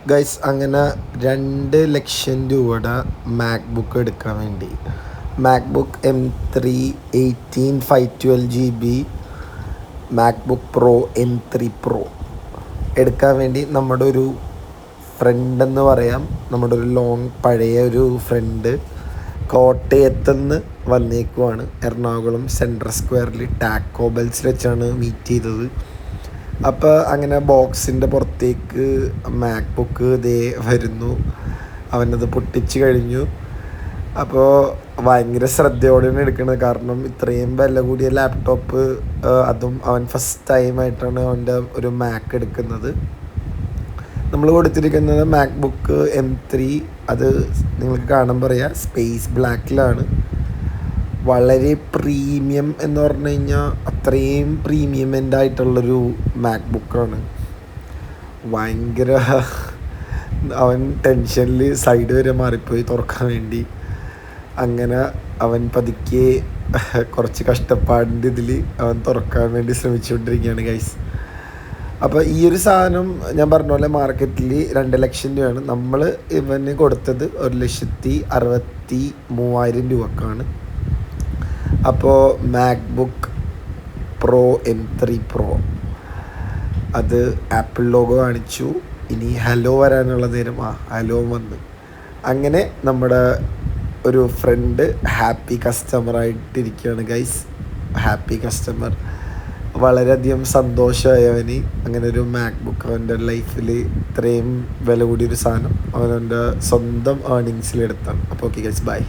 Guys അങ്ങനെ 2 ലക്ഷം രൂപയുടെ MacBook എടുക്കാൻ വേണ്ടി MacBook M3 18 512 GB MacBook pro M3 Pro എടുക്കാൻ വേണ്ടി നമ്മുടെ ഒരു ഫ്രണ്ട് എന്ന് പറയാം, നമ്മുടെ ഒരു പഴയ ഒരു ഫ്രണ്ട് കോട്ടയത്തുനിന്ന് വന്നേക്കുവാണ്. എറണാകുളം സെൻട്രൽ സ്ക്വയറിൽ ടാക്കോ ബെൽസിൽ വെച്ചാണ് മീറ്റ് ചെയ്തത്. അപ്പോൾ അങ്ങനെ ബോക്സിൻ്റെ പുറത്തേക്ക് മാക്ബുക്ക് ദേ വരുന്നു. അവനത് പൊട്ടിച്ച് കഴിഞ്ഞു. അപ്പോൾ ഭയങ്കര ശ്രദ്ധയോടെയാണ് എടുക്കുന്നത്, കാരണം ഇത്രയും വില കൂടിയ ലാപ്ടോപ്പ്, അതും അവൻ ഫസ്റ്റ് ടൈമായിട്ടാണ് അവൻ്റെ ഒരു മാക്ക് എടുക്കുന്നത്. നമ്മൾ കൊടുത്തിരിക്കുന്നത് മാക്ബുക്ക് M3, അത് നിങ്ങൾക്ക് കാണാൻ പറയാം, സ്പേസ് ബ്ലാക്കിലാണ്. വളരെ പ്രീമിയം എന്ന് പറഞ്ഞു കഴിഞ്ഞാൽ അത്രയും പ്രീമിയമെൻ്റ് ആയിട്ടുള്ളൊരു മാക്ബുക്കാണ്. ഭയങ്കര അവൻ ടെൻഷനിൽ സൈഡ് വരെ മാറിപ്പോയി തുറക്കാൻ വേണ്ടി. അങ്ങനെ അവൻ പതുക്കെ കുറച്ച് കഷ്ടപ്പാടിൻ്റെ ഇതിൽ അവൻ തുറക്കാൻ വേണ്ടി ശ്രമിച്ചുകൊണ്ടിരിക്കുകയാണ് ഗൈസ്. അപ്പോൾ ഈ ഒരു സാധനം ഞാൻ പറഞ്ഞ പോലെ മാർക്കറ്റിൽ 2 ലക്ഷം രൂപയാണ്. നമ്മൾ ഇവന് കൊടുത്തത് 1,63,000 രൂപക്കാണ്. അപ്പോൾ മാക്ബുക്ക് പ്രോ M3 Pro അത് ആപ്പിൾ ലോഗോ കാണിച്ചു. ഇനി ഹലോ വരാനുള്ള നേരം ഹലോ വന്ന്. അങ്ങനെ നമ്മുടെ ഒരു ഫ്രണ്ട് ഹാപ്പി കസ്റ്റമറായിട്ടിരിക്കുകയാണ് ഗൈസ്. ഹാപ്പി കസ്റ്റമർ, വളരെയധികം സന്തോഷമായവന് അങ്ങനെ ഒരു മാക്ബുക്ക് അവൻ്റെ ലൈഫിൽ ഇത്രയും വില കൂടിയൊരു സാധനം അവൻ്റെ സ്വന്തം ഏർണിങ്സിലെടുത്താണ്. അപ്പോൾ ഓക്കെ ഗൈസ്, ബൈ.